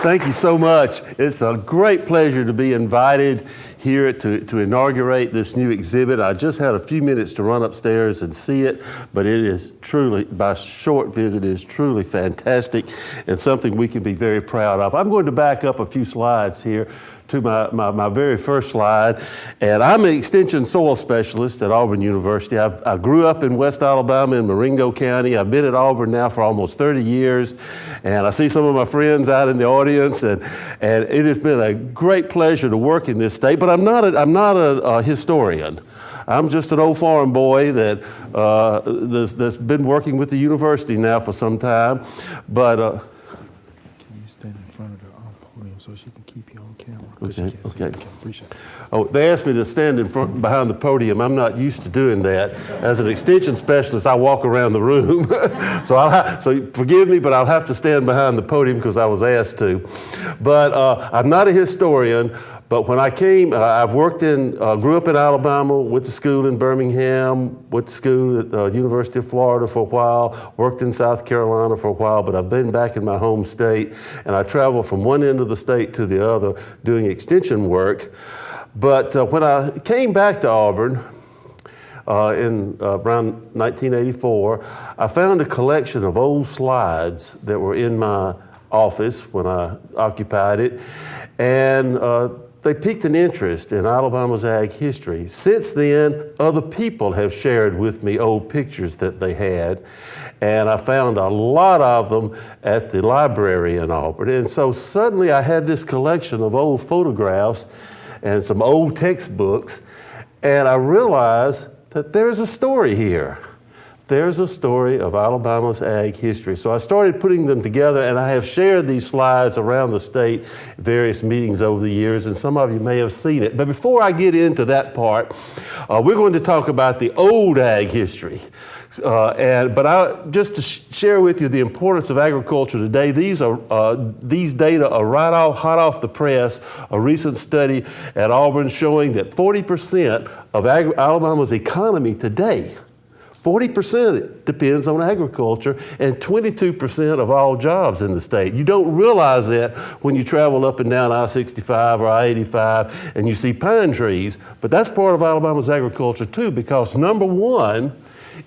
Thank you so much. It's a great pleasure to be invited here to inaugurate this new exhibit. I just had a few minutes to run upstairs and see it, but it is truly, by short visit, it is truly fantastic and something we can be very proud of. I'm going to back up a few slides here to my very first slide. And I'm an extension soil specialist at Auburn University. I grew up in West Alabama in Marengo County. I've been at Auburn now for almost 30 years. And I see some of my friends out in the audience, and it has been a great pleasure to work in this state. But I'm not a historian. I'm just an old farm boy that's been working with the university now for some time. But can you stand in front of the podium so she can keep you on camera? Okay. Appreciate it. Oh, they asked me to stand behind the podium. I'm not used to doing that. As an extension specialist, I walk around the room. So forgive me, but I'll have to stand behind the podium because I was asked to. But I'm not a historian. But when I came, I've grew up in Alabama, went to school in Birmingham, went to school at the University of Florida for a while, worked in South Carolina for a while, but I've been back in my home state, and I travel from one end of the state to the other doing extension work. But when I came back to Auburn in around 1984, I found a collection of old slides that were in my office when I occupied it, and they piqued an interest in Alabama's ag history. Since then, other people have shared with me old pictures that they had, and I found a lot of them at the library in Auburn. And so suddenly I had this collection of old photographs and some old textbooks, and I realized that there's a story here. There's a story of Alabama's ag history. So I started putting them together, and I have shared these slides around the state, various meetings over the years, and some of you may have seen it. But before I get into that part, we're going to talk about the old ag history. Just to share with you the importance of agriculture today, these data are hot off the press. A recent study at Auburn showing that 40% of Alabama's economy today, 40% depends on agriculture, and 22% of all jobs in the state. You don't realize that when you travel up and down I-65 or I-85 and you see pine trees, but that's part of Alabama's agriculture too, because number one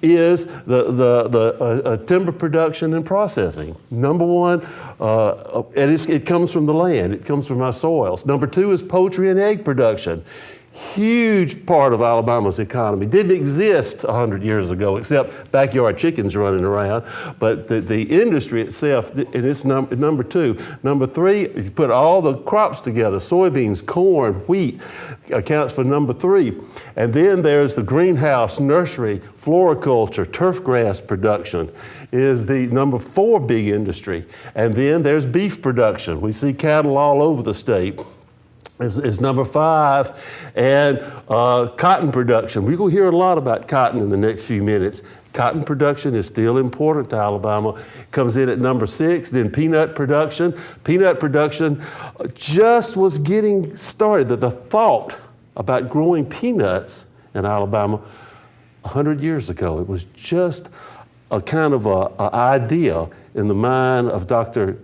is the timber production and processing. Number one, and it comes from the land, it comes from our soils. Number two is poultry and egg production. Huge part of Alabama's economy. Didn't exist 100 years ago, except backyard chickens running around. But the industry itself, and it's number two. Number three, if you put all the crops together, soybeans, corn, wheat, accounts for number three. And then there's the greenhouse, nursery, floriculture, turf grass production is the number four big industry. And then there's beef production. We see cattle all over the state. Is number five, and cotton production. We're going to hear a lot about cotton in the next few minutes. Cotton production is still important to Alabama. Comes in at number six. Then peanut production. Peanut production just was getting started. The thought about growing peanuts in Alabama 100 years ago, it was just a kind of an idea in the mind of Dr.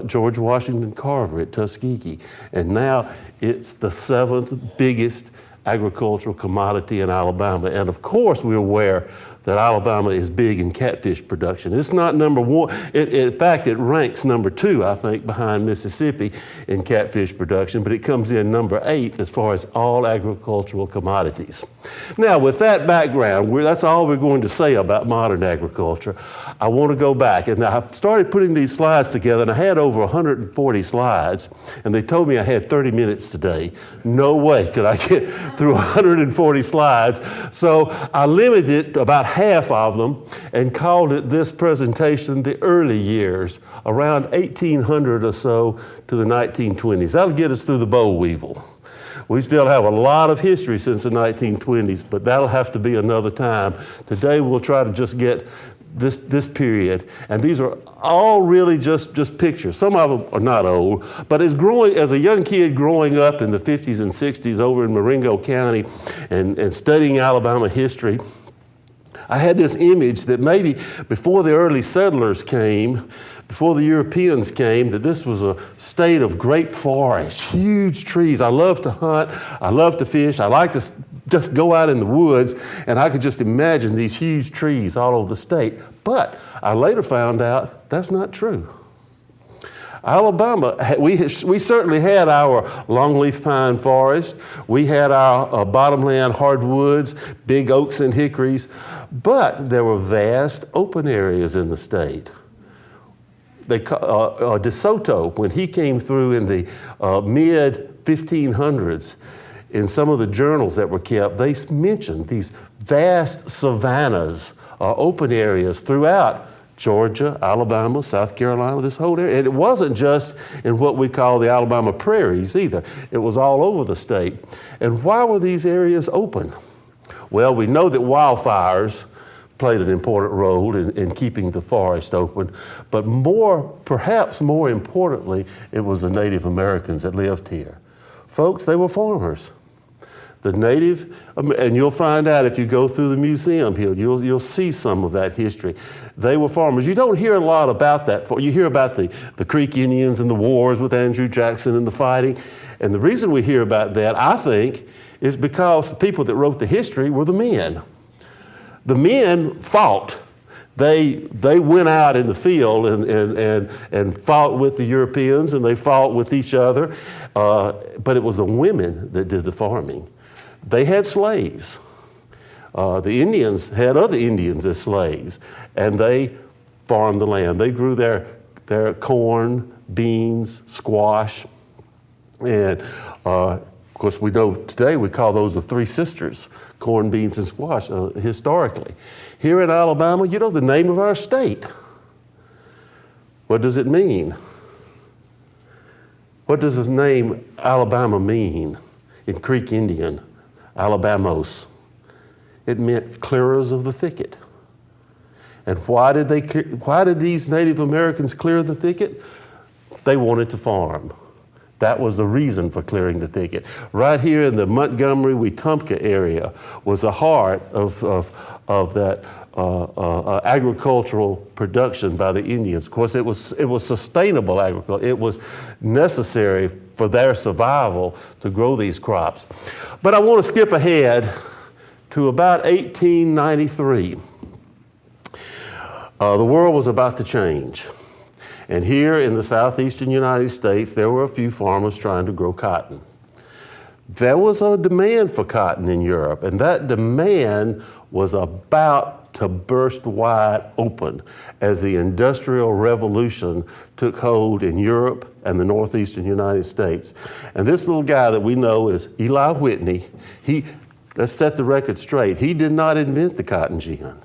George Washington Carver at Tuskegee. And now it's the seventh biggest agricultural commodity in Alabama. And of course, we're aware that Alabama is big in catfish production. It's not number one. In fact, it ranks number two, I think, behind Mississippi in catfish production, but it comes in number 8 as far as all agricultural commodities. Now, with that background, that's all we're going to say about modern agriculture. I want to go back, and I started putting these slides together, and I had over 140 slides, and they told me I had 30 minutes today. No way could I get through 140 slides, so I limited it to about half of them and called it this presentation the early years, around 1800 or so to the 1920s. That'll get us through the boll weevil. We still have a lot of history since the 1920s, but that'll have to be another time. Today we'll try to just get this period, and these are all really just pictures. Some of them are not old, but as a young kid growing up in the 50s and 60s over in Marengo County and studying Alabama history, I had this image that maybe before the early settlers came, before the Europeans came, that this was a state of great forest, huge trees. I love to hunt, I love to fish, I like to just go out in the woods, and I could just imagine these huge trees all over the state. But I later found out that's not true. Alabama, we certainly had our longleaf pine forest. We had our bottomland hardwoods, big oaks and hickories, but there were vast open areas in the state. De Soto, when he came through in the mid-1500s, in some of the journals that were kept, they mentioned these vast savannas, open areas throughout Georgia, Alabama, South Carolina, this whole area. And it wasn't just in what we call the Alabama prairies either. It was all over the state. And why were these areas open? Well, we know that wildfires played an important role in keeping the forest open, but perhaps more importantly, it was the Native Americans that lived here. Folks, they were farmers. The native, and you'll find out if you go through the museum here, you'll see some of that history. They were farmers. You don't hear a lot about that. You hear about the Creek Indians and the wars with Andrew Jackson and the fighting. And the reason we hear about that, I think, is because the people that wrote the history were the men. The men fought. They went out in the field and fought with the Europeans, and they fought with each other. But it was the women that did the farming. They had slaves. The Indians had other Indians as slaves, and they farmed the land. They grew their corn, beans, squash, and of course we know today we call those the three sisters, corn, beans, and squash, historically. Here in Alabama, you know the name of our state. What does it mean? What does this name Alabama mean in Creek Indian? Alabamos. It meant clearers of the thicket. And why did these Native Americans clear the thicket? They wanted to farm. That was the reason for clearing the thicket. Right here in the Montgomery-Wetumpka area was the heart of that agricultural production by the Indians. Of course, it was sustainable agriculture. It was necessary for their survival to grow these crops. But I want to skip ahead to about 1893. The world was about to change. And here in the southeastern United States, there were a few farmers trying to grow cotton. There was a demand for cotton in Europe, and that demand was about to burst wide open as the Industrial Revolution took hold in Europe and the northeastern United States. And this little guy that we know is Eli Whitney, let's set the record straight, he did not invent the cotton gin.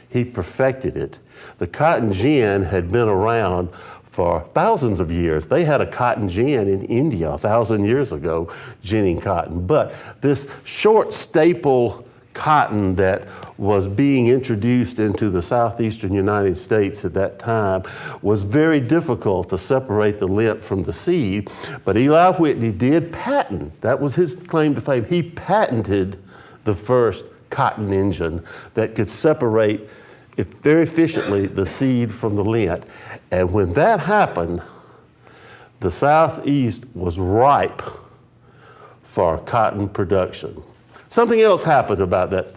He perfected it. The cotton gin had been around for thousands of years. They had a cotton gin in India 1,000 years ago, ginning cotton. But this short staple cotton that was being introduced into the southeastern United States at that time was very difficult to separate the lint from the seed. But Eli Whitney did patent, that was his claim to fame, he patented the first cotton engine that could separate very efficiently the seed from the lint. And when that happened, the Southeast was ripe for cotton production. Something else happened about that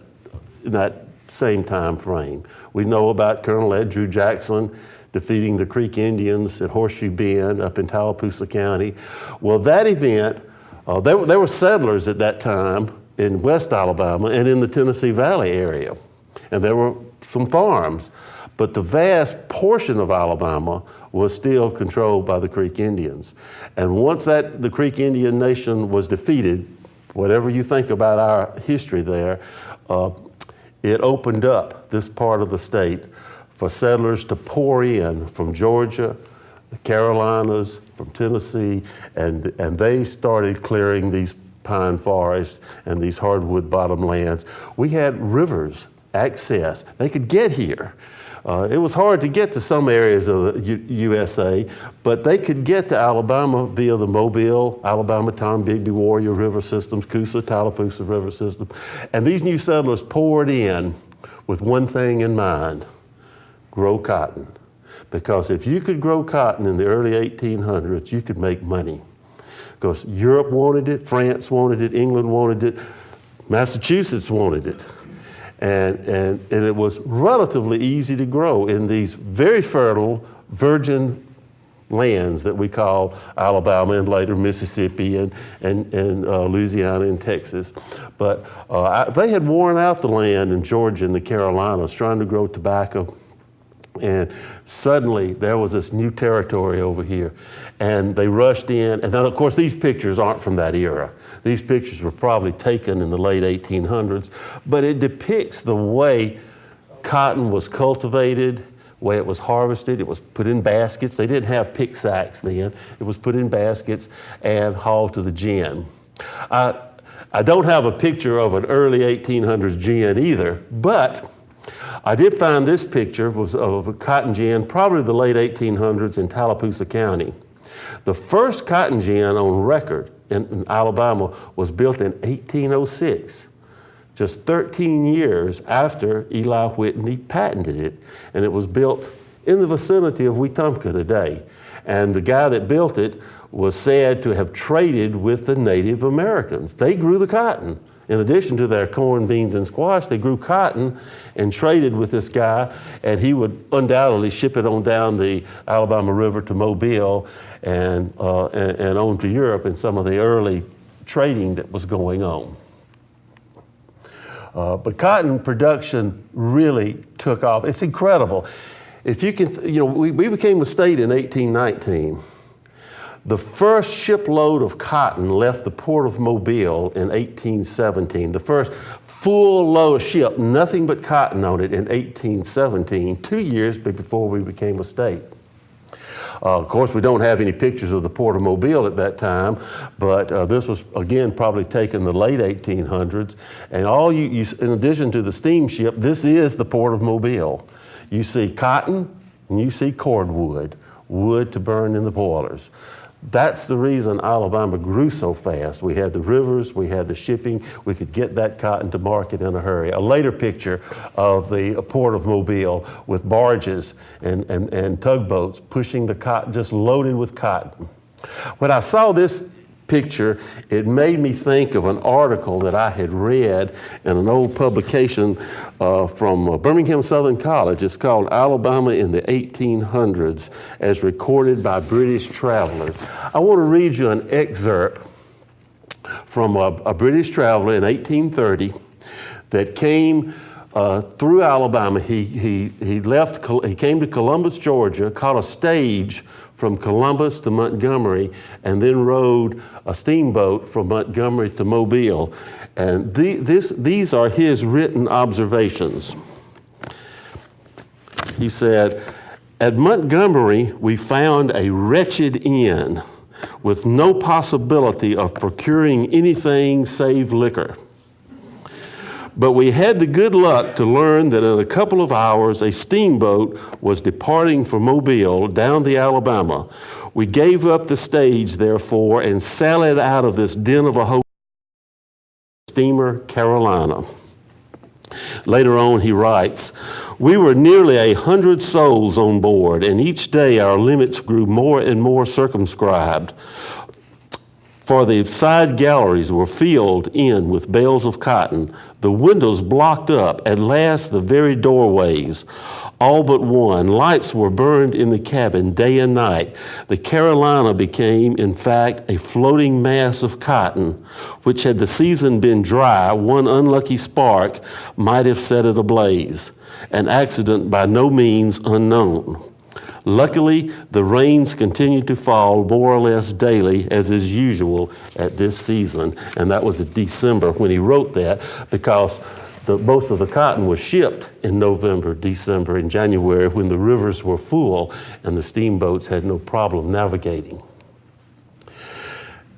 in that same time frame. We know about Colonel Andrew Jackson defeating the Creek Indians at Horseshoe Bend up in Tallapoosa County. Well, that event, there were settlers at that time in West Alabama and in the Tennessee Valley area. And there were some farms, but the vast portion of Alabama was still controlled by the Creek Indians. And once the Creek Indian Nation was defeated, whatever you think about our history there, it opened up this part of the state for settlers to pour in from Georgia, the Carolinas, from Tennessee, and they started clearing these pine forests and these hardwood bottom lands. We had rivers access. They could get here. It was hard to get to some areas of the USA, but they could get to Alabama via the Mobile, Alabama, Tombigbee, Warrior River systems, Coosa, Tallapoosa River system. And these new settlers poured in with one thing in mind: grow cotton. Because if you could grow cotton in the early 1800s, you could make money. Because Europe wanted it, France wanted it, England wanted it, Massachusetts wanted it. And it was relatively easy to grow in these very fertile, virgin lands that we call Alabama and later Mississippi and Louisiana and Texas. But they had worn out the land in Georgia and the Carolinas trying to grow tobacco. And suddenly there was this new territory over here, and they rushed in. And then, of course, these pictures aren't from that era. These pictures were probably taken in the late 1800s, but it depicts the way cotton was cultivated, the way it was harvested. It was put in baskets. They didn't have pick sacks then. It was put in baskets and hauled to the gin. I don't have a picture of an early 1800s gin either, but I did find this picture of a cotton gin, probably the late 1800s in Tallapoosa County. The first cotton gin on record in Alabama was built in 1806, just 13 years after Eli Whitney patented it, and it was built in the vicinity of Wetumpka today. And the guy that built it was said to have traded with the Native Americans. They grew the cotton. In addition to their corn, beans, and squash, they grew cotton and traded with this guy, and he would undoubtedly ship it on down the Alabama River to Mobile and on to Europe in some of the early trading that was going on. But cotton production really took off. It's incredible. If you can, we became a state in 1819. The first shipload of cotton left the port of Mobile in 1817. The first full load ship, nothing but cotton on it, in 1817, 2 years before we became a state. Of course, we don't have any pictures of the port of Mobile at that time, but this was, again, probably taken in the late 1800s. And in addition to the steamship, this is the port of Mobile. You see cotton and you see cordwood, wood to burn in the boilers. That's the reason Alabama grew so fast. We had the rivers, we had the shipping, we could get that cotton to market in a hurry. A later picture of the port of Mobile with barges and tugboats pushing the cotton, just loaded with cotton. When I saw this picture, it made me think of an article that I had read in an old publication from Birmingham Southern College. It's called Alabama in the 1800s, as recorded by British travelers. I want to read you an excerpt from a British traveler in 1830 that came through Alabama. He came to Columbus, Georgia, caught a stage from Columbus to Montgomery, and then rode a steamboat from Montgomery to Mobile. And these are his written observations. He said, "At Montgomery, we found a wretched inn with no possibility of procuring anything save liquor. But we had the good luck to learn that in a couple of hours, a steamboat was departing for Mobile down the Alabama. We gave up the stage, therefore, and sallied out of this den of a hotel, steamer Carolina." Later on, he writes, "We were nearly 100 souls on board, and each day our limits grew more and more circumscribed. For the side galleries were filled in with bales of cotton, the windows blocked up, at last the very doorways, all but one. Lights were burned in the cabin day and night. The Carolina became, in fact, a floating mass of cotton, which had the season been dry, one unlucky spark might have set it ablaze, an accident by no means unknown. Luckily, the rains continued to fall more or less daily, as is usual at this season." And that was in December when he wrote that, because most of the cotton was shipped in November, December, and January, when the rivers were full and the steamboats had no problem navigating.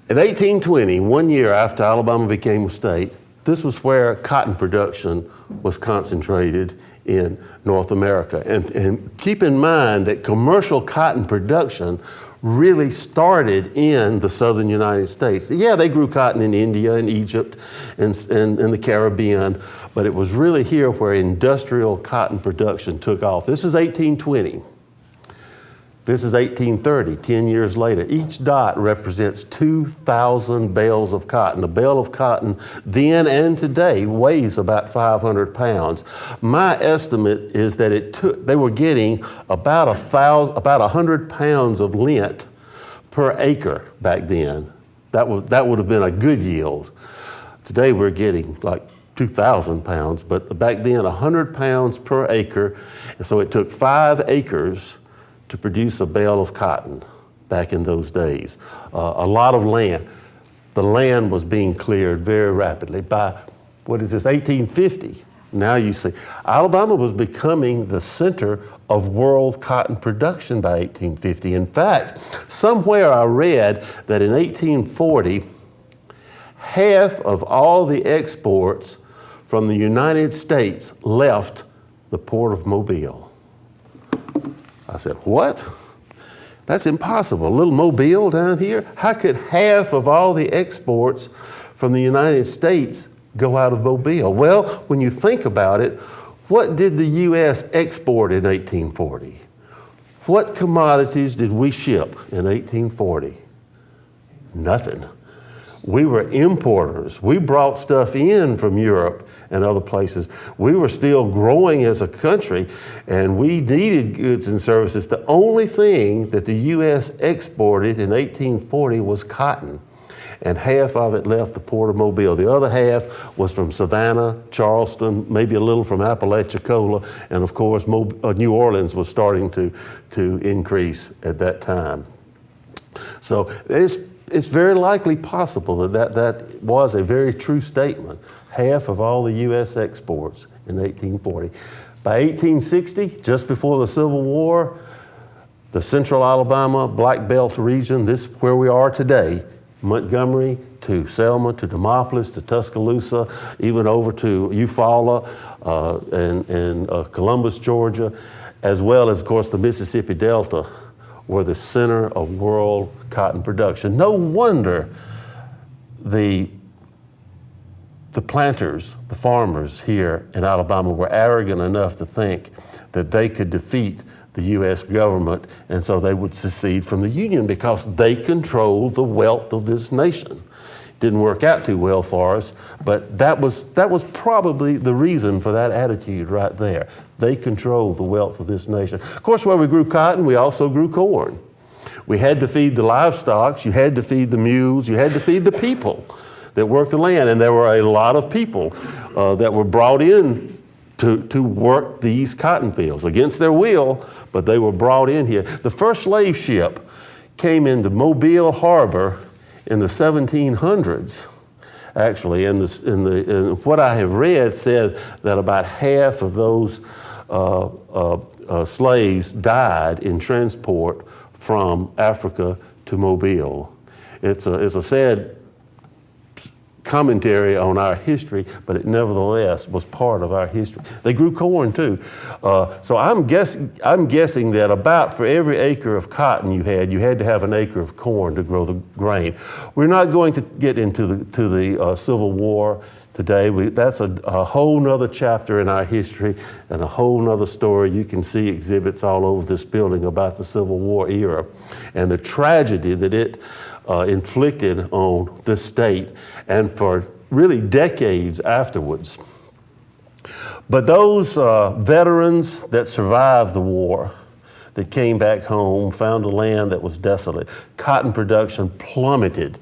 In 1820, 1 year after Alabama became a state, this was where cotton production was concentrated in North America. And keep in mind that commercial cotton production really started in the southern United States. Yeah, they grew cotton in India and Egypt and in the Caribbean, but it was really here where industrial cotton production took off. This is 1820. This is 1830, 10 years later. Each dot represents 2,000 bales of cotton. A bale of cotton then and today weighs about 500 pounds. My estimate is that they were getting about 100 pounds of lint per acre back then. That would have been a good yield. Today we're getting like 2,000 pounds, but back then 100 pounds per acre. And so it took 5 acres to produce a bale of cotton back in those days. A lot of land. The land was being cleared very rapidly. By, 1850? Now you see, Alabama was becoming the center of world cotton production by 1850. In fact, somewhere I read that in 1840, half of all the exports from the United States left the port of Mobile. I said, what? That's impossible. A little Mobile down here? How could half of all the exports from the United States go out of Mobile? Well, when you think about it, what did the U.S. export in 1840? What commodities did we ship in 1840? Nothing. We were importers. We brought stuff in from Europe and other places. We were still growing as a country, and we needed goods and services. The only thing that the U.S. exported in 1840 was cotton, and half of it left the port of Mobile. The other half was from Savannah, Charleston, maybe a little from Apalachicola, and of course New Orleans was starting to increase at that time. So it's very likely possible that was a very true statement. Half of all the U.S. exports in 1840. By 1860, just before the Civil War, the central Alabama Black Belt region, this is where we are today, Montgomery to Selma to Demopolis to Tuscaloosa, even over to Eufaula and Columbus, Georgia, as well as, of course, the Mississippi Delta, were the center of world cotton production. No wonder the planters, the farmers here in Alabama were arrogant enough to think that they could defeat the U.S. government, and so they would secede from the Union because they controlled the wealth of this nation. Didn't work out too well for us, but that was probably the reason for that attitude right there. They controlled the wealth of this nation. Of course, where we grew cotton, we also grew corn. We had to feed the livestock, you had to feed the mules, you had to feed the people that worked the land, and there were a lot of people that were brought in to work these cotton fields against their will, but they were brought in here. The first slave ship came into Mobile Harbor in the 1700s, actually, and what I have read said that about half of those slaves died in transport from Africa to Mobile. It's a sad commentary on our history, but it nevertheless was part of our history. They grew corn too. So I'm guessing that about for every acre of cotton you had to have an acre of corn to grow the grain. We're not going to get into the Civil War today. That's a whole nother chapter in our history and a whole nother story. You can see exhibits all over this building about the Civil War era and the tragedy that it inflicted on this state and for really decades afterwards. But those veterans that survived the war, that came back home, found a land that was desolate. Cotton production plummeted.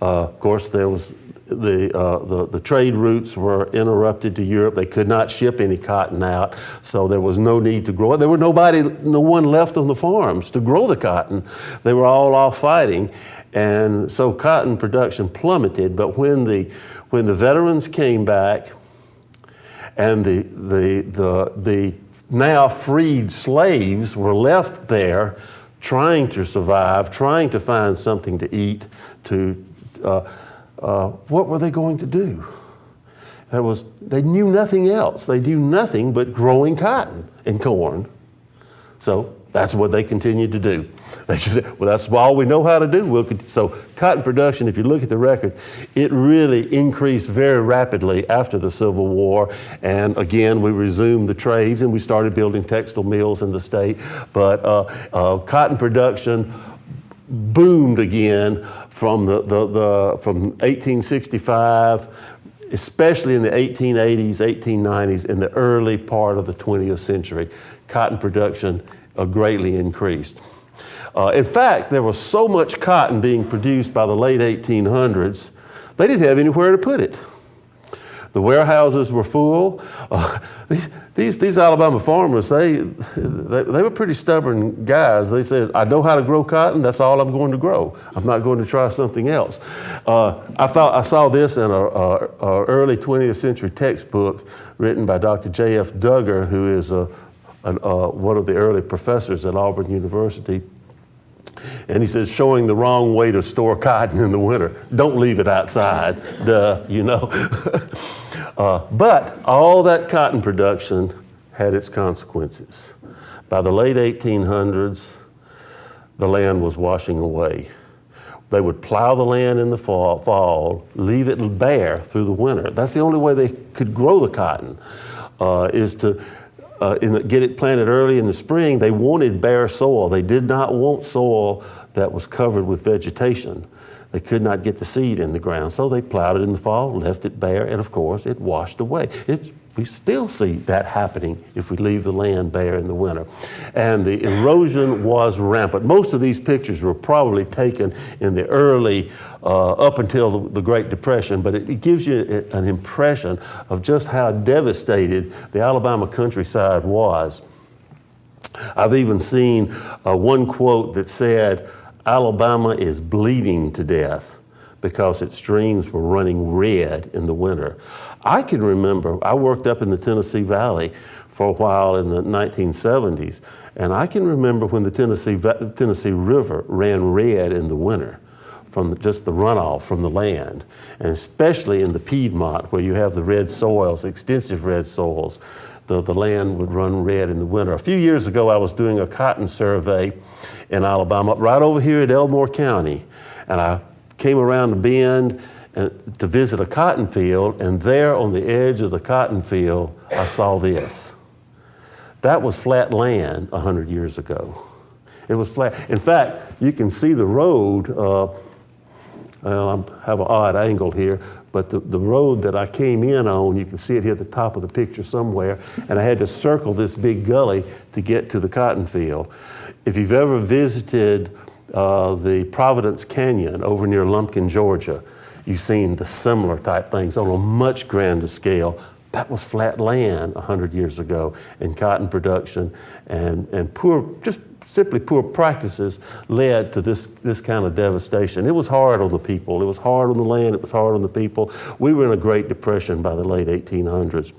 Of course, there was the trade routes were interrupted to Europe. They could not ship any cotton out, so there was no need to grow it. There were no one left on the farms to grow the cotton. They were all off fighting, and so cotton production plummeted. But when the veterans came back, and the now freed slaves were left there, trying to survive, trying to find something to eat, what were they going to do? They knew nothing else. They knew nothing but growing cotton and corn. So That's what they continued to do. They just said, well, that's all we know how to do. So cotton production, if you look at the records, it really increased very rapidly after the Civil War. And again, we resumed the trades and we started building textile mills in the state. But cotton production boomed again from from 1865, especially in the 1880s, 1890s, in the early part of the 20th century. Cotton production greatly increased. In fact, there was so much cotton being produced by the late 1800s, they didn't have anywhere to put it. The warehouses were full. These Alabama farmers, they were pretty stubborn guys. They said, I know how to grow cotton, that's all I'm going to grow. I'm not going to try something else. I saw this in a early 20th century textbook written by Dr. J.F. Duggar, who is one of the early professors at Auburn University. And he says, showing the wrong way to store cotton in the winter. Don't leave it outside, duh, you know. But all that cotton production had its consequences. By the late 1800s, the land was washing away. They would plow the land in the fall, leave it bare through the winter. That's the only way they could grow the cotton, is to get it planted early in the spring. They wanted bare soil. They did not want soil that was covered with vegetation. They could not get the seed in the ground, so they plowed it in the fall, left it bare, and of course it washed away. We still see that happening if we leave the land bare in the winter. And the erosion was rampant. Most of these pictures were probably taken in the early, up until the Great Depression, but it gives you an impression of just how devastated the Alabama countryside was. I've even seen one quote that said, Alabama is bleeding to death because its streams were running red in the winter. I can remember, I worked up in the Tennessee Valley for a while in the 1970s, and I can remember when the Tennessee River ran red in the winter from just the runoff from the land, and especially in the Piedmont where you have the red soils, extensive red soils. The land would run red in the winter. A few years ago, I was doing a cotton survey in Alabama, right over here at Elmore County, and I came around the bend to visit a cotton field, and there on the edge of the cotton field, I saw this. That was flat land 100 years ago. It was flat. In fact, you can see the road, I have an odd angle here, but the road that I came in on, you can see it here at the top of the picture somewhere, and I had to circle this big gully to get to the cotton field. If you've ever visited the Providence Canyon over near Lumpkin, Georgia, you've seen the similar type things on a much grander scale. That was flat land 100 years ago, and cotton production and simply poor practices led to this kind of devastation. It was hard on the people. It was hard on the land. It was hard on the people. We were in a Great Depression by the late 1800s.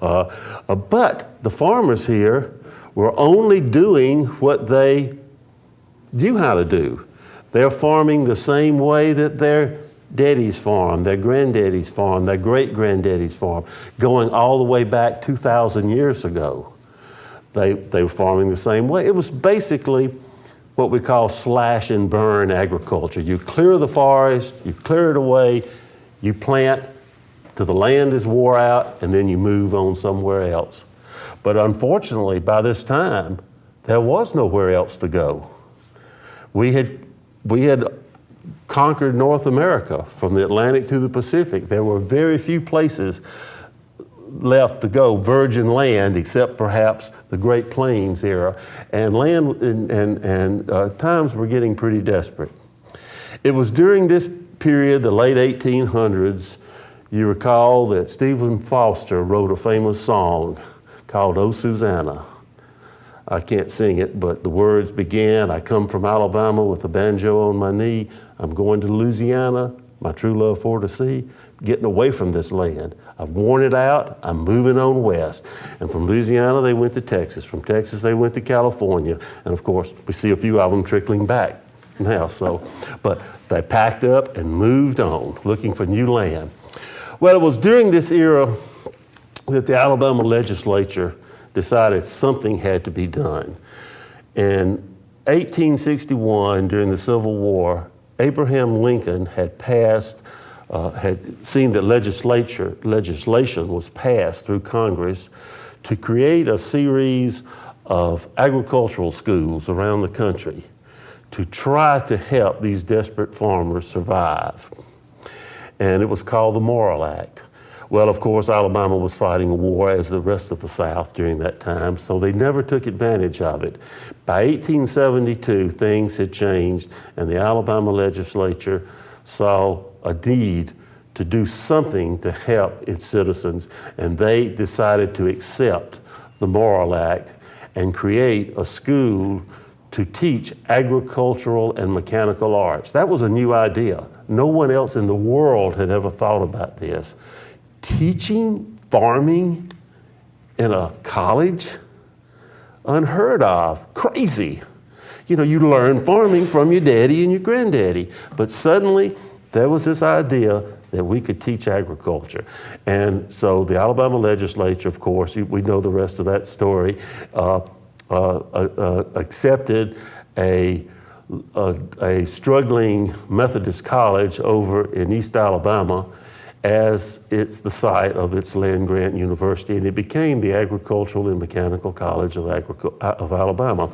But the farmers here were only doing what they knew how to do. They're farming the same way that their daddies farmed, their granddaddies farmed, their great-granddaddies farmed, going all the way back 2,000 years ago. They were farming the same way. It was basically what we call slash and burn agriculture. You clear the forest, you clear it away, you plant till the land is wore out, and then you move on somewhere else. But unfortunately, by this time, there was nowhere else to go. We had conquered North America from the Atlantic to the Pacific. There were very few places left to go, virgin land, except perhaps the Great Plains era, and times were getting pretty desperate. It was during this period, the late 1800s, you recall that Stephen Foster wrote a famous song called "Oh Susanna." I can't sing it, but the words began, I come from Alabama with a banjo on my knee. I'm going to Louisiana, my true love for to see. Getting away from this land. I've worn it out, I'm moving on west. And from Louisiana, they went to Texas. From Texas, they went to California. And of course, we see a few of them trickling back now. But they packed up and moved on, looking for new land. Well, it was during this era that the Alabama legislature decided something had to be done. In 1861, during the Civil War, Abraham Lincoln had seen that legislation was passed through Congress to create a series of agricultural schools around the country to try to help these desperate farmers survive. And it was called the Morrill Act. Well, of course, Alabama was fighting a war as the rest of the South during that time, so they never took advantage of it. By 1872, things had changed, and the Alabama legislature saw a need to do something to help its citizens, and they decided to accept the Morrill Act and create a school to teach agricultural and mechanical arts. That was a new idea. No one else in the world had ever thought about this. Teaching farming in a college? Unheard of, crazy. You know, you learn farming from your daddy and your granddaddy, but suddenly there was this idea that we could teach agriculture. And so the Alabama legislature, of course, we know the rest of that story, accepted a struggling Methodist college over in East Alabama as it's the site of its land-grant university, and it became the Agricultural and Mechanical College of Alabama.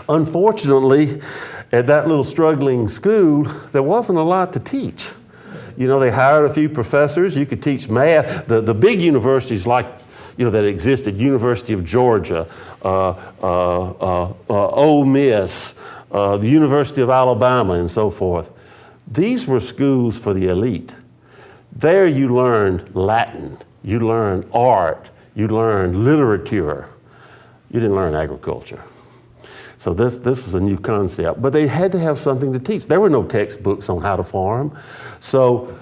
Unfortunately, at that little struggling school, there wasn't a lot to teach. You know, they hired a few professors. You could teach math. The big universities like, you know, that existed, University of Georgia, Ole Miss, the University of Alabama, and so forth. These were schools for the elite. There you learned Latin, you learned art, you learned literature. You didn't learn agriculture. So this was a new concept, but they had to have something to teach. There were no textbooks on how to farm. So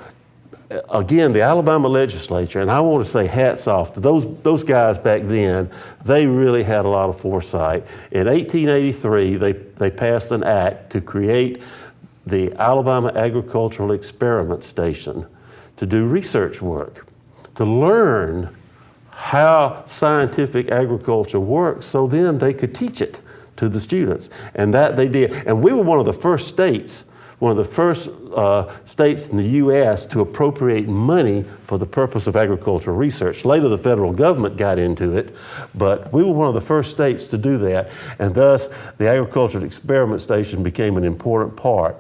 again, the Alabama legislature, and I want to say hats off to those guys back then, they really had a lot of foresight. In 1883, they passed an act to create the Alabama Agricultural Experiment Station to do research work, to learn how scientific agriculture works, so then they could teach it to the students. And that they did. And we were one of the first states in the U.S. to appropriate money for the purpose of agricultural research. Later, the federal government got into it, but we were one of the first states to do that, and thus the Agricultural Experiment Station became an important part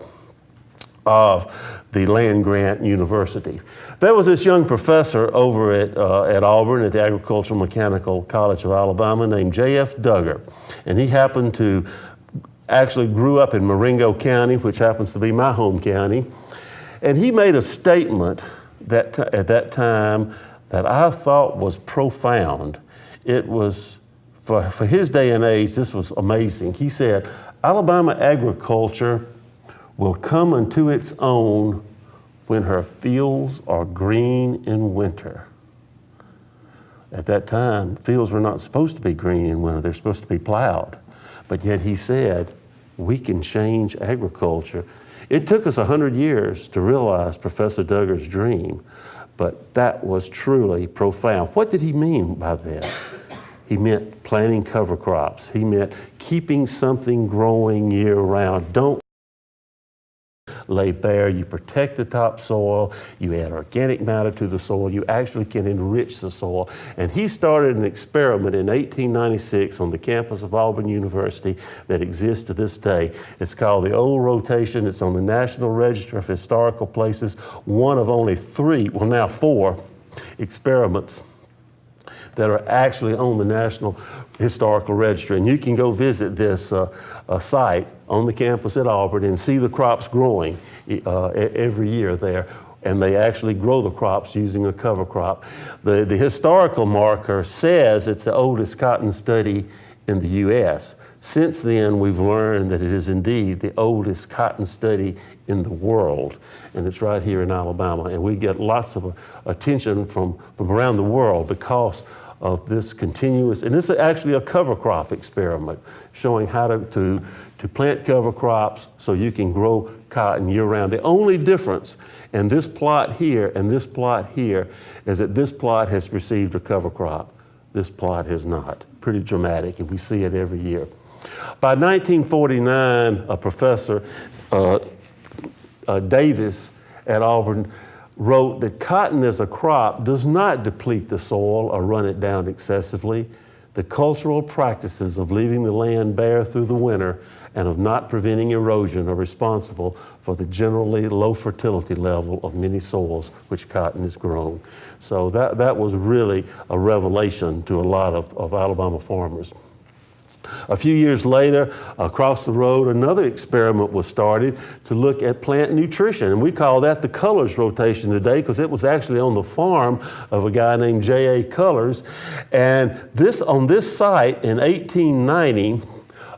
of the land-grant university. There was this young professor over at Auburn at the Agricultural Mechanical College of Alabama named J.F. Duggar, and he happened to actually grew up in Marengo County, which happens to be my home county, and he made a statement that at that time that I thought was profound. It was, for his day and age, this was amazing. He said, Alabama agriculture will come unto its own when her fields are green in winter. At that time, fields were not supposed to be green in winter, they're supposed to be plowed. But yet he said, we can change agriculture. It took us 100 years to realize Professor Duggar's dream, but that was truly profound. What did he mean by that? He meant planting cover crops. He meant keeping something growing year-round. Don't lay bare, you protect the topsoil, you add organic matter to the soil, you actually can enrich the soil. And he started an experiment in 1896 on the campus of Auburn University that exists to this day. It's called the Old Rotation. It's on the National Register of Historical Places, one of only 3, well now 4, experiments that are actually on the National Historical Register. And you can go visit this site on the campus at Auburn and see the crops growing every year there. And they actually grow the crops using a cover crop. The historical marker says it's the oldest cotton study in the U.S. Since then, we've learned that it is indeed the oldest cotton study in the world, and it's right here in Alabama. And we get lots of attention from around the world because of this continuous, and this is actually a cover crop experiment showing how to plant cover crops so you can grow cotton year-round. The only difference in this plot here and this plot here is that this plot has received a cover crop. This plot has not. Pretty dramatic, and we see it every year. By 1949, a professor, Davis at Auburn, wrote that cotton as a crop does not deplete the soil or run it down excessively. The cultural practices of leaving the land bare through the winter and of not preventing erosion are responsible for the generally low fertility level of many soils which cotton is grown. So that was really a revelation to a lot of Alabama farmers. A few years later, across the road, another experiment was started to look at plant nutrition. And we call that the Colors rotation today because it was actually on the farm of a guy named J.A. Colors. And on this site in 1890,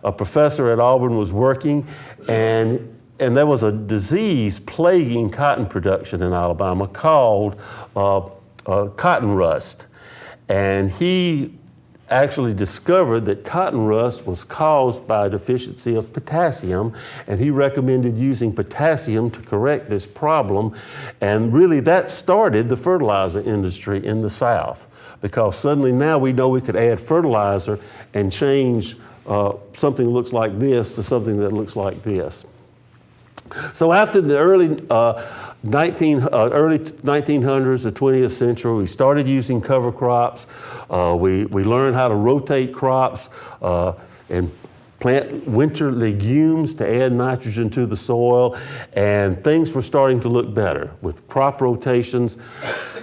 a professor at Auburn was working, and there was a disease plaguing cotton production in Alabama called cotton rust. And he actually discovered that cotton rust was caused by a deficiency of potassium, and he recommended using potassium to correct this problem. And really that started the fertilizer industry in the South, because suddenly now we know we could add fertilizer and change something that looks like this to something that looks like this. So after the early 1900s, the 20th century, we started using cover crops. We learned how to rotate crops and plant winter legumes to add nitrogen to the soil, and things were starting to look better with crop rotations.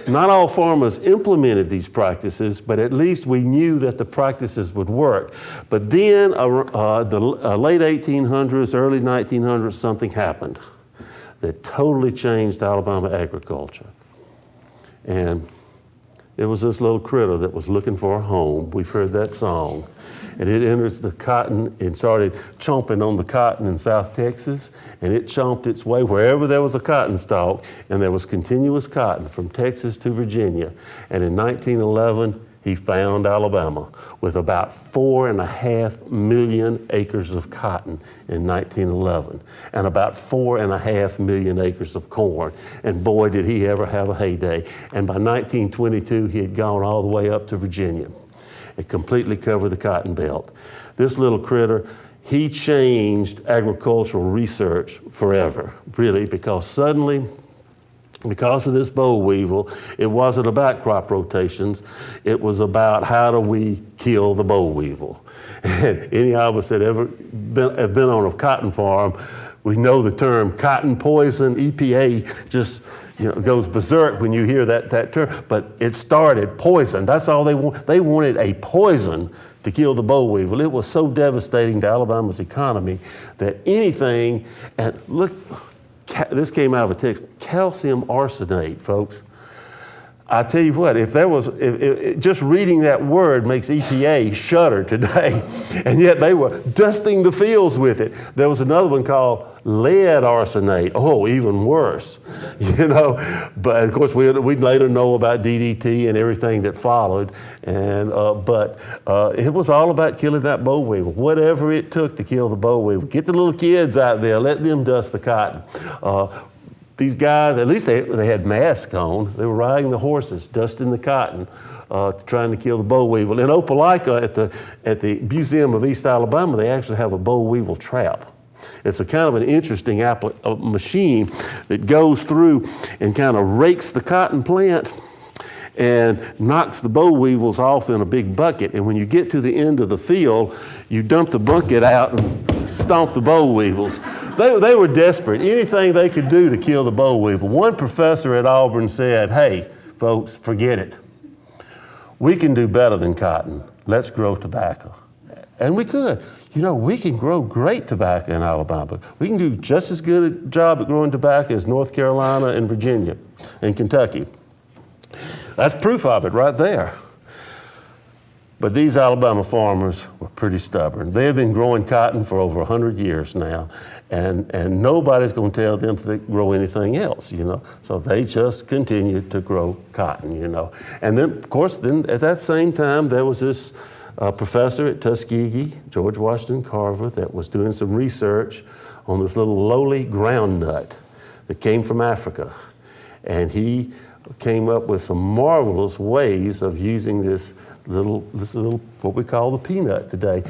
Not all farmers implemented these practices, but at least we knew that the practices would work. But then the late 1800s, early 1900s, something happened that totally changed Alabama agriculture. And it was this little critter that was looking for a home. We've heard that song. And it enters the cotton and started chomping on the cotton in South Texas, and it chomped its way wherever there was a cotton stalk, and there was continuous cotton from Texas to Virginia. And in 1911, he found Alabama with about 4.5 million acres of cotton in 1911, and about 4.5 million acres of corn. And boy, did he ever have a heyday. And by 1922, he had gone all the way up to Virginia. It completely covered the cotton belt. This little critter, he changed agricultural research forever, really, because suddenly, because of this boll weevil, it wasn't about crop rotations. It was about how do we kill the boll weevil. And any of us that have been on a cotton farm, we know the term cotton poison. EPA just goes berserk when you hear that term, but it started poison. That's all they want. They wanted a poison to kill the boll weevil. It was so devastating to Alabama's economy that anything, and look, this came out of a text, calcium arsenate, folks. I tell you what, if just reading that word makes EPA shudder today, and yet they were dusting the fields with it. There was another one called lead arsenate. Oh, even worse, But of course, we'd later know about DDT and everything that followed. And but it was all about killing that boll weevil. Whatever it took to kill the boll weevil. Get the little kids out there. Let them dust the cotton. These guys, at least they had masks on. They were riding the horses, dusting the cotton, trying to kill the boll weevil. In Opelika, at the Museum of East Alabama, they actually have a boll weevil trap. It's a kind of an interesting machine that goes through and kind of rakes the cotton plant and knocks the boll weevils off in a big bucket. And when you get to the end of the field, you dump the bucket out and stomp the boll weevils. They were desperate. Anything they could do to kill the boll weevil. One professor at Auburn said, hey, folks, forget it. We can do better than cotton. Let's grow tobacco. And we could. We can grow great tobacco in Alabama. We can do just as good a job at growing tobacco as North Carolina and Virginia and Kentucky. That's proof of it right there. But these Alabama farmers were pretty stubborn. They have been growing cotton for over 100 years now, and nobody's going to tell them to grow anything else, So they just continued to grow cotton, And then, of course, at that same time, there was this professor at Tuskegee, George Washington Carver, that was doing some research on this little lowly ground nut that came from Africa. And he came up with some marvelous ways of using this little what we call the peanut today.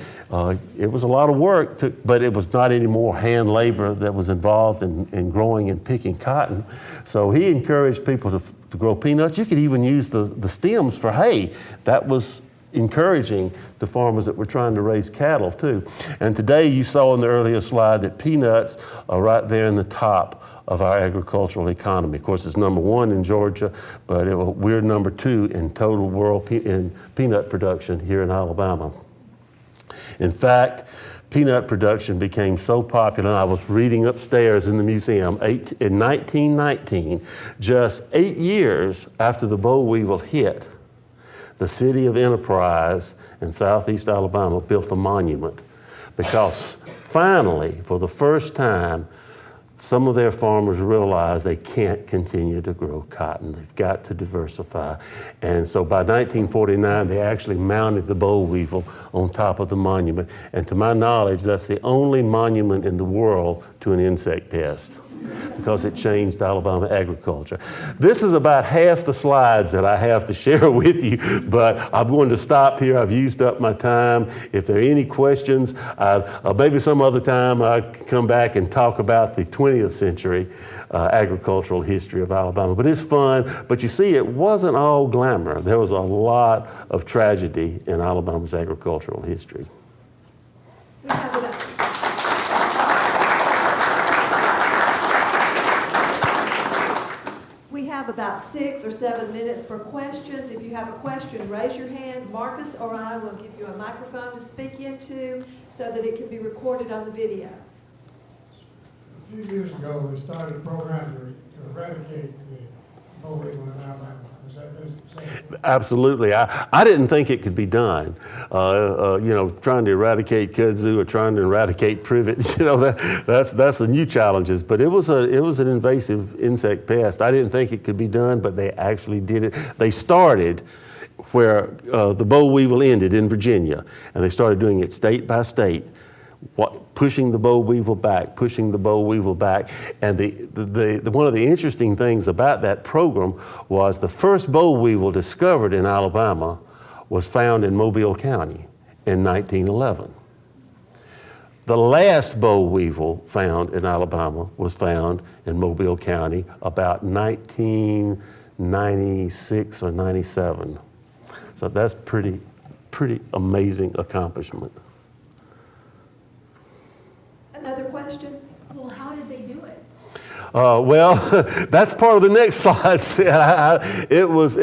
It was a lot of work, but it was not any more hand labor that was involved in growing and picking cotton. So he encouraged people to grow peanuts. You could even use the stems for hay. That was encouraging the farmers that were trying to raise cattle too. And today you saw in the earlier slide that peanuts are right there in the top of our agricultural economy. Of course, it's number one in Georgia, but we're number two in total world in peanut production here in Alabama. In fact, peanut production became so popular, I was reading upstairs in the museum, in 1919, just 8 years after the boll weevil hit, the city of Enterprise in southeast Alabama built a monument because finally, for the first time, some of their farmers realized they can't continue to grow cotton. They've got to diversify. And so by 1949, they actually mounted the boll weevil on top of the monument. And to my knowledge, that's the only monument in the world to an insect pest, because it changed Alabama agriculture. This is about half the slides that I have to share with you, but I'm going to stop here. I've used up my time. If there are any questions, maybe some other time I'll come back and talk about the 20th century agricultural history of Alabama. But it's fun. But you see, it wasn't all glamour. There was a lot of tragedy in Alabama's agricultural history. We have about 6 or 7 minutes for questions. If you have a question, raise your hand. Marcus or I will give you a microphone to speak into so that it can be recorded on the video. A few years ago, we started a program to eradicate the boll weevil in Alabama. Has that been successful? Absolutely. I didn't think it could be done. Trying to eradicate kudzu or trying to eradicate privet, that's the new challenges. But it was an invasive insect pest. I didn't think it could be done, but they actually did it. They started where the boll weevil ended in Virginia, and they started doing it state by state. Pushing the boll weevil back, pushing the boll weevil back. And one of the interesting things about that program was the first boll weevil discovered in Alabama was found in Mobile County in 1911. The last boll weevil found in Alabama was found in Mobile County about 1996 or 97. So that's pretty amazing accomplishment. Another question? Well, how did they do it? That's part of the next slide. It was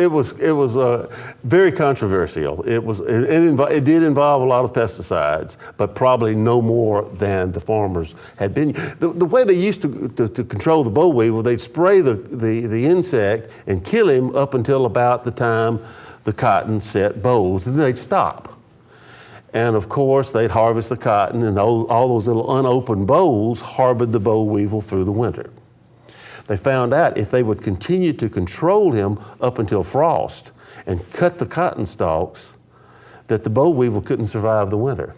very controversial. It did involve a lot of pesticides, but probably no more than the farmers had been. The way they used to control the boll weevil, they'd spray the insect and kill him up until about the time the cotton set bolls, and then they'd stop. And of course, they'd harvest the cotton, and all those little unopened bolls harbored the boll weevil through the winter. They found out if they would continue to control him up until frost and cut the cotton stalks, that the boll weevil couldn't survive the winter.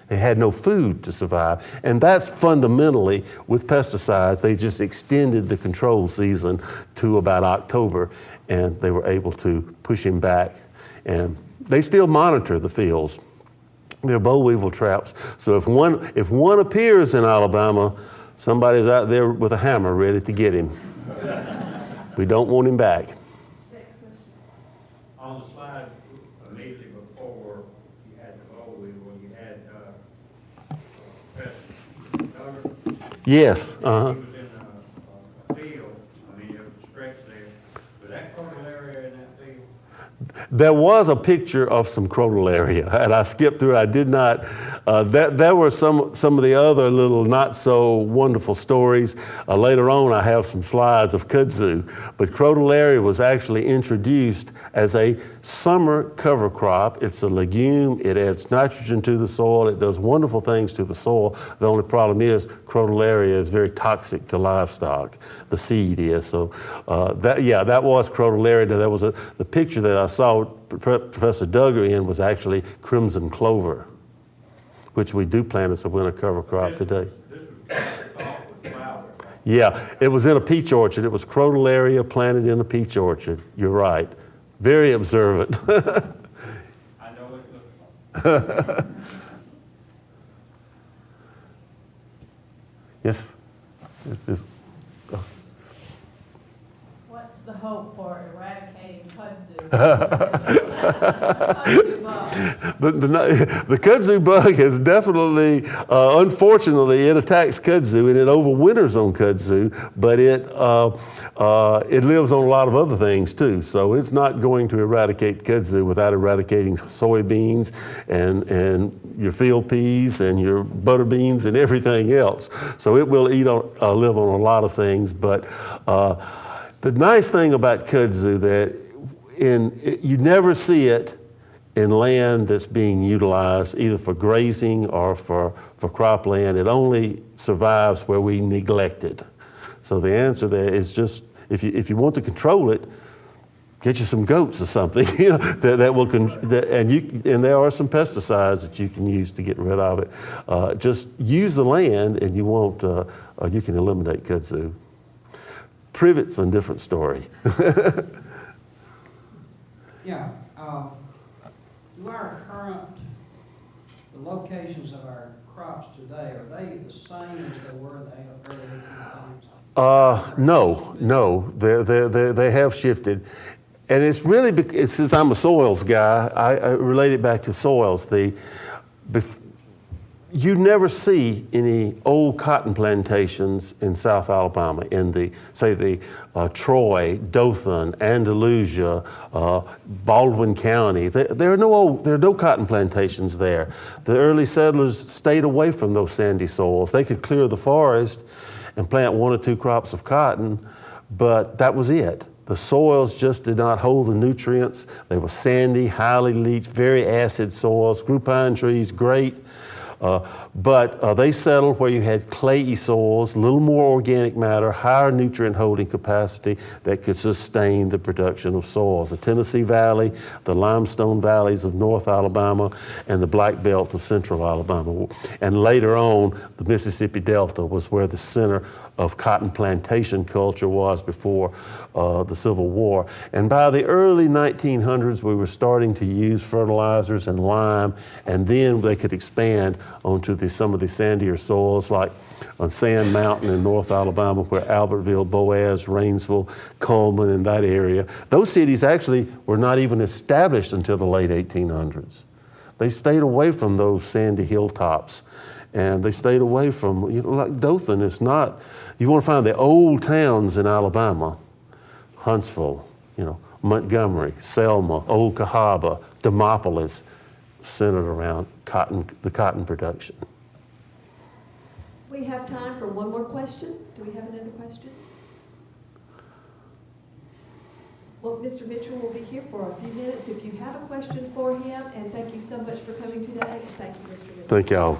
They had no food to survive. And that's fundamentally, with pesticides, they just extended the control season to about October, and they were able to push him back. And they still monitor the fields. They're boll weevil traps. So if one appears in Alabama, somebody's out there with a hammer ready to get him. We don't want him back. On the slide immediately before you had the boll weevil, you had Professor Duggar. Yes. He was in a field. There was a stretch there. Was that crotalaria in that field? There was a picture of some crotalaria, and I skipped through it. I did not. There were some of the other little not so wonderful stories. Later on, I have some slides of kudzu, but crotalaria was actually introduced as a summer cover crop. It's a legume. It adds nitrogen to the soil. It does wonderful things to the soil. The only problem is crotalaria is very toxic to livestock. The seed is. So that was crotalaria. There was the picture that I saw Professor Duggar in was actually crimson clover, which we do plant as a winter cover crop today. This was stalk with flower. Yeah, it was in a peach orchard. It was Crotalaria planted in a peach orchard. You're right. Very observant. I know what it looks like. Yes? Yes. What's the hope for eradicating kudzu? Kudzu bug. The kudzu bug has definitely, unfortunately, it attacks kudzu and it overwinters on kudzu, but it lives on a lot of other things too. So it's not going to eradicate kudzu without eradicating soybeans and your field peas and your butter beans and everything else. So it will live on a lot of things, but the nice thing about kudzu that you never see it in land that's being utilized either for grazing or for cropland. It only survives where we neglect it. So the answer there is just, if you want to control it, get you some goats or something, that will, and there are some pesticides that you can use to get rid of it. Just use the land and you won't, you can eliminate kudzu. Privet's a different story. Yeah, do our the locations of our crops today, are they the same as they were in the early 1800s? No, they have shifted. And it's really, since I'm a soils guy, I relate it back to soils. You never see any old cotton plantations in South Alabama, in Troy, Dothan, Andalusia, Baldwin County. There are no cotton plantations there. The early settlers stayed away from those sandy soils. They could clear the forest and plant 1 or 2 crops of cotton, but that was it. The soils just did not hold the nutrients. They were sandy, highly leached, very acid soils, grew pine trees, great. But they settled where you had clayey soils, a little more organic matter, higher nutrient holding capacity that could sustain the production of soils. The Tennessee Valley, the limestone valleys of North Alabama, and the Black Belt of Central Alabama. And later on, the Mississippi Delta was where the center of cotton plantation culture was before the Civil War. And by the early 1900s, we were starting to use fertilizers and lime, and then they could expand onto some of the sandier soils like on Sand Mountain in North Alabama, where Albertville, Boaz, Rainsville, Coleman, and that area. Those cities actually were not even established until the late 1800s. They stayed away from those sandy hilltops. And they stayed away from, like Dothan is not, you want to find the old towns in Alabama, Huntsville, Montgomery, Selma, Old Cahaba, Demopolis, centered around the cotton production. We have time for one more question. Do we have another question? Well, Mr. Mitchell will be here for a few minutes if you have a question for him, and thank you so much for coming today. Thank you, Mr. Mitchell. Thank y'all.